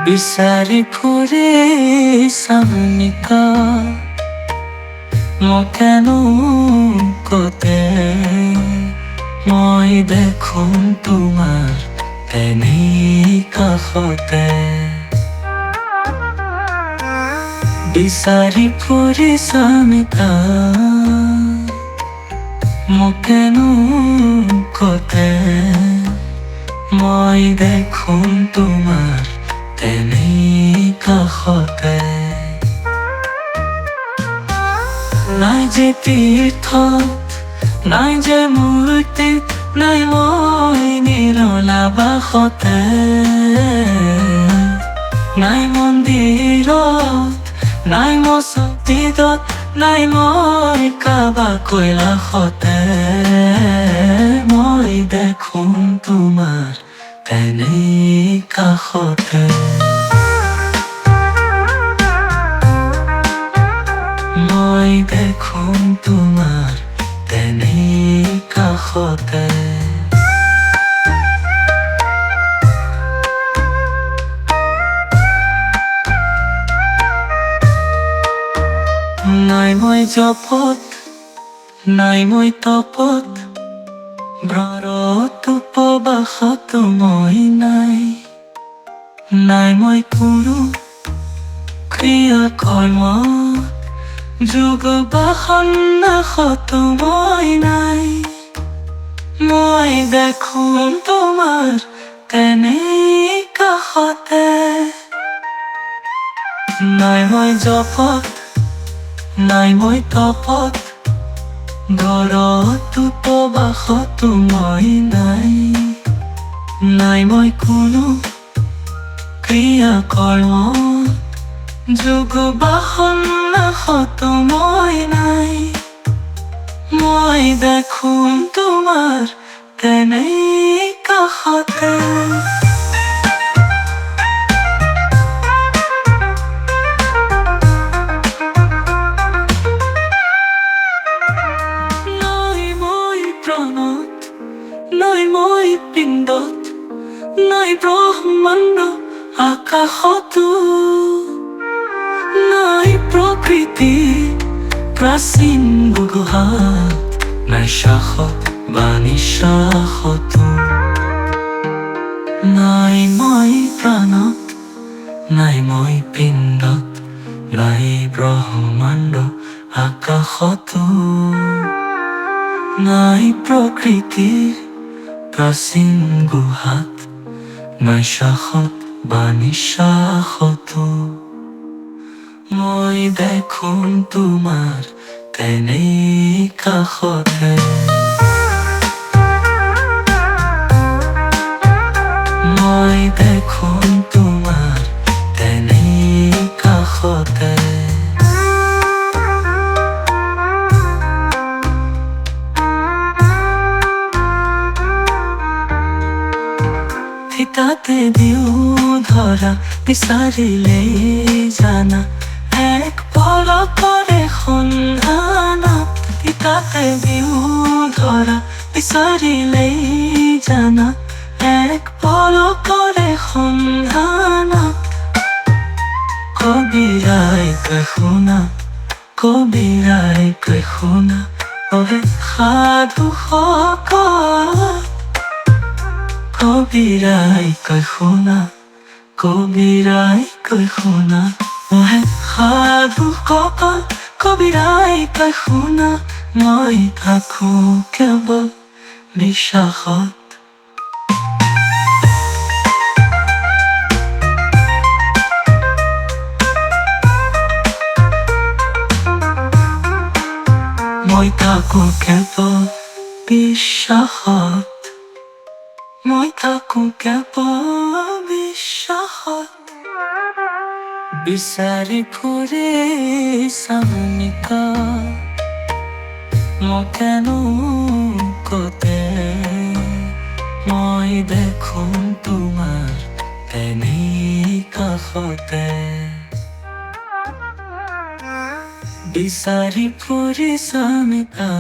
বিচাৰি ফুৰি চামনিকা মোকেনো কতে মই দেখোন তোমাৰ তেনেই কাষতে বিচাৰি ফুৰি চামনিকা মোকেনো কতে মই দেখোন তোমাৰ তেনেই কাষতে নাই যে তীৰ্থত নাই যে মূৰ্তিত নাই মই নিৰলাবাসতে নাই মন্দিৰত নাই মছজিদত নাই মই কাবা কৈলাশতে মই দেখোন তোমাৰ তেনেই কাষতে মই দেখোন তোমাৰ তেনেই কাষতে নাই মই জপত নাই মই তপত ব্ৰত উপবাসত মই নাই নাই মই কোনো ক্ৰিয়া কৰ্ম যোগ বা সন্ন্যাসত মই নাই মই দেখোন তোমাৰ তেনেই কাষতে নাই মই জপত নাই মই তপত ব্ৰত উপবাসত মই নাই নাই মই কোনো ক্ৰিয়া কৰ্ম যোগ বা সন্ন্যাসত মই নাই মই দেখোন তোমাৰ তেনেই কাষতে নাই মই পিণ্ডত নাই ব্ৰহ্মাণ্ড আকাশতো নাই প্ৰকৃতি প্ৰাচীন গুহাত নাই শাসত বা নিশ্বাসতো নাই মই প্ৰাণত নাই মই পিণ্ডত নাই ব্ৰহ্মাণ্ড আকাশতো নাই প্ৰকৃতিৰ প্ৰাচীন গুহাত নাই শাসত বা নিশ্বাসতো মই দেখোন তোমাৰ তেনেই কাষতে মই দেখোন তোমাৰ তেনেই কাষতে থিতাতে দিও ধৰা বিচাৰিলেই জানা এক পলকৰে সন্ধানত থিতাতে দিও ধৰা বিচাৰিলেই জানা এক পলকৰে সন্ধানত কবিৰাই কৈ শুনা কবিৰাই কৈ শুনা অহে সাধু সকল কবিৰাই কৈ শুনা কবিৰাই কৈ শুনা অহে সাধু সকল কবিৰাই কৈ শুনা মই থাকো কেৱল বিশ্বাসত মই থাকো কেৱল বিশ্বাসত মই থাকো কেৱল বিশ্বাসত বিচাৰি ফুৰি চামনিকা মোকেনো কতে মই দেখোন তোমাৰ তেনেই কাষতে বিচাৰি ফুৰি চামনিকা